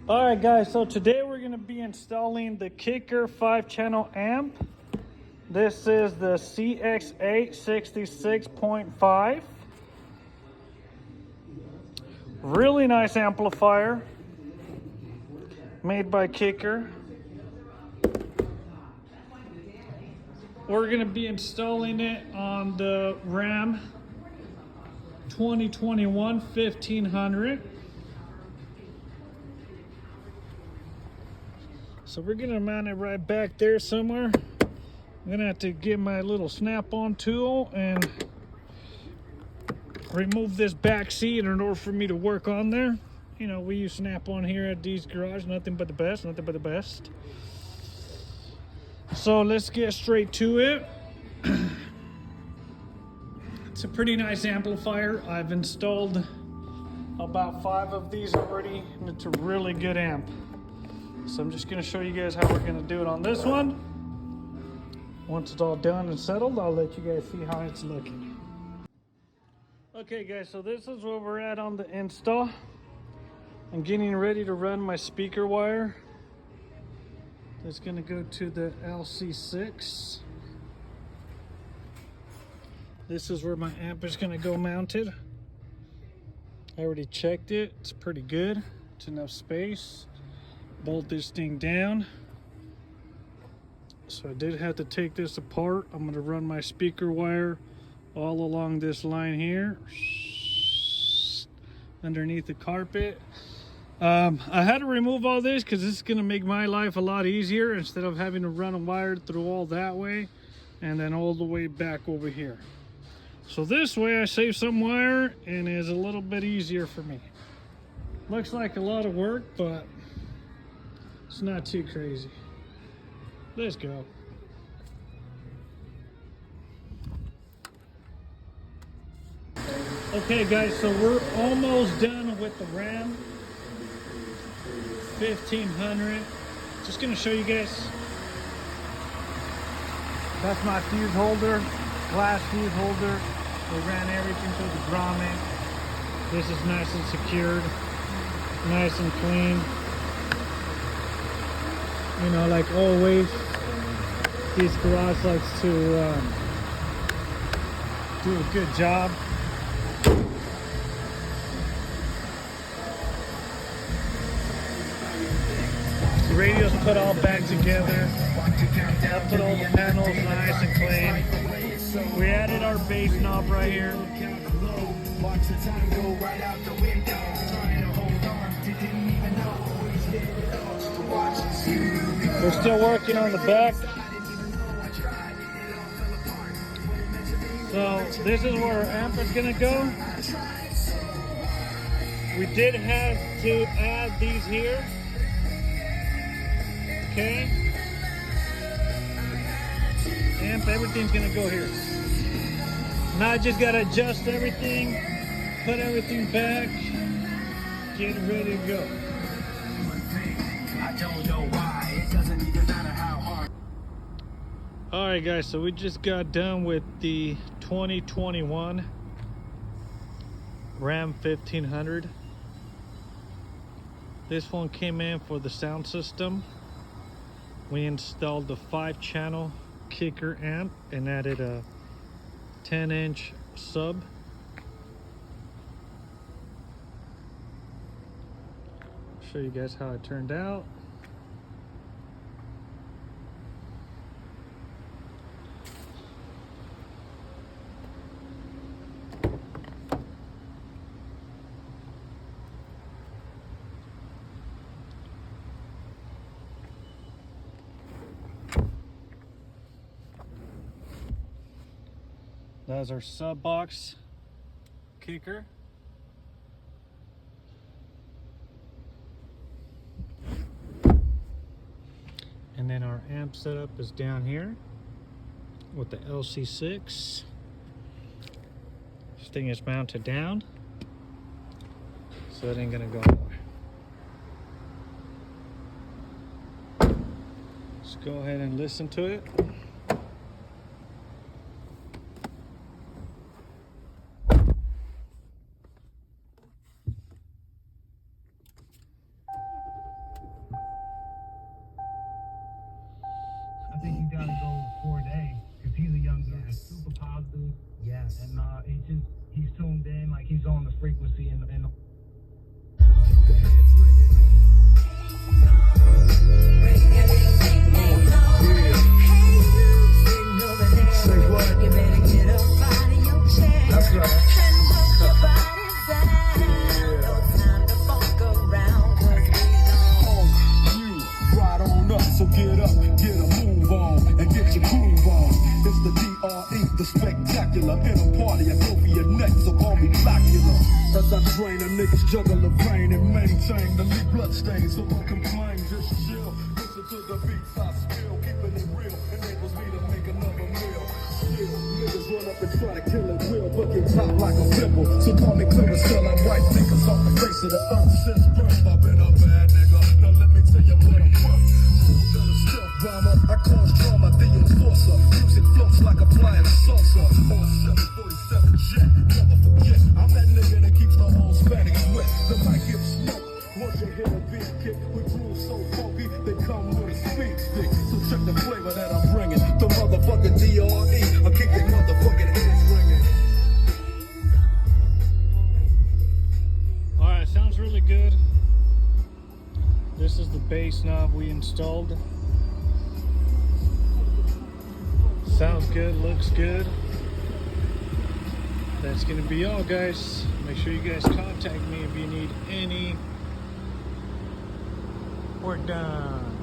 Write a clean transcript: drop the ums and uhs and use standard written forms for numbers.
Alright guys, so today we're going to be installing the Kicker 5-channel amp. This is the CX8 66.5. Really nice amplifier. Made by Kicker. We're going to be installing it on the Ram 2021 1500. So we're gonna mount it right back there somewhere. I'm gonna have to get my little snap-on tool and remove this back seat in order for me to work on there. You know, we use snap-on here at D's Garage. Nothing but the best, nothing but the best. So let's get straight to it. It's a pretty nice amplifier. I've installed about 5 of these already, and it's a really good amp. So I'm just going to show you guys how we're going to do it on this one. Once it's all done and settled, I'll let you guys see how it's looking. Okay guys, so this is where we're at on the install. I'm getting ready to run my speaker wire. That's going to go to the LC6. This is where my amp is going to go mounted. I already checked it. It's pretty good. It's enough space. Bolt this thing down. So I did have to take this apart. I'm going to run my speaker wire all along this line here underneath the carpet. I had to remove all this because this is going to make my life a lot easier instead of having to run a wire through all that way and then all the way back over here. So this way I save some wire and it's a little bit easier for me. Looks like a lot of work, but it's not too crazy. Let's go. Okay guys, so we're almost done with the Ram 1500. Just gonna show you guys. That's my fuse holder, glass fuse holder. We ran everything through the grommet. This is nice and secured, nice and clean. You know, like always, D's Garage likes to do a good job. The radio's put all back together. I put all the panels nice and clean. We added our bass knob right here. We're still working on the back. So this is where our amp is going to go. We did have to add these here. Okay. Amp, everything's going to go here. Now I just got to adjust everything, put everything back, get ready to go. I don't know why, it doesn't even matter how hard. Alright guys, so we just got done with the 2021 Ram 1500. This one came in for the sound system. We installed the 5-channel Kicker amp and added a 10-inch sub. Show you guys how it turned out. That's our sub box Kicker. And then our amp setup is down here with the LC6. This thing is mounted down, so it ain't gonna go anywhere. Let's go ahead and listen to it. In a party, I go for your neck, so call me Blackula. As I train a niggas juggle the brain and maintain the lead blood stain, so don't complain, just chill. Listen to the beats I spill, keeping it real enables me to make another meal. Still, niggas run up and try to kill it real, but get top like a pimple. So call me clear as hell, I wipe niggas off the face of the earth since birth. I've been a bad nigga, now let me tell you what I'm worth. Stealth bomber, I cause drama, the enforcer. Music floats like a flying saucer. On 747 jet, never forget. I'm that nigga that keeps the whole Spanish wet. The mic gives smoke. Once you hear a beat kick, we groove so funky, they come with a speed stick. So check the flavor that I'm bringing. The motherfucking DRE, I keep the motherfucking heads ringing. Alright, sounds really good. This is the bass knob we installed. Sounds good, looks good. That's gonna be all, guys. Make sure you guys contact me if you need any work done.